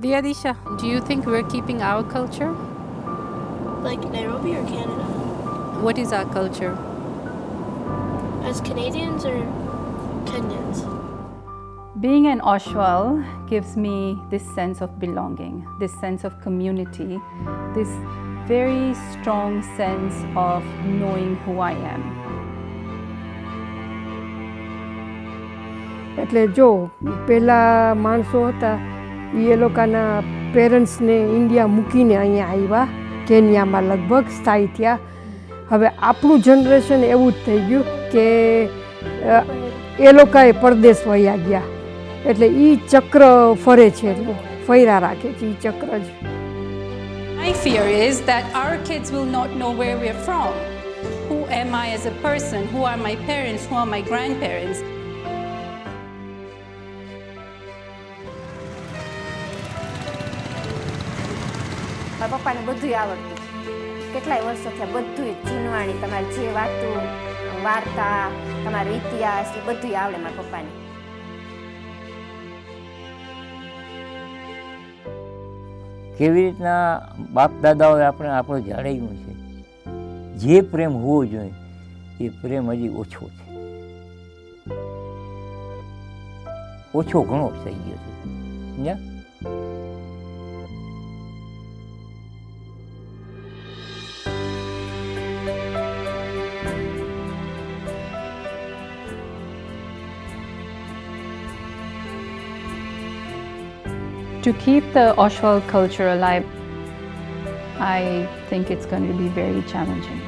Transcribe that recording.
Diadisha, do you think we're keeping our culture? Like Nairobi or Canada? What is our culture? As Canadians or Kenyans? Being an Oshawa gives me this sense of belonging, this sense of community, this very strong sense of knowing who I am. એટલે જો પહેલાં માણસો હતા એ લોકોના પેરેન્ટ્સને India મૂકીને અહીંયા આવ્યા કેન્યામાં લગભગ સ્થાયી થયા. હવે આપણું જનરેશન એવું જ થઈ ગયું કે એ લોકોએ પરદેશ વયા ગયા એટલે એ ચક્ર ફરે છે ફર્યા રાખે છે એ ચક્ર જ. My fear is that our kids will not know where we're from. Who am I as a person? Who are my parents? Who are my grandparents? મારા પપ્પાને બધુંય આવડતું, કેટલાય વર્ષો થયા, બધુંય જૂનવાણી, તમારે જે વાતું વાર્તા, તમારો ઇતિહાસ એ બધુંય આવડે મારા પપ્પાને. કેવી રીતના બાપ દાદાઓએ આપણું જાળવ્યું છે, જે પ્રેમ હોવો જોઈએ એ પ્રેમ હજી ઓછો છે, ઓછો ઘણો થઈ ગયો છે. સમજ્યા? To keep the Oshawa culture alive, I think it's going to be very challenging.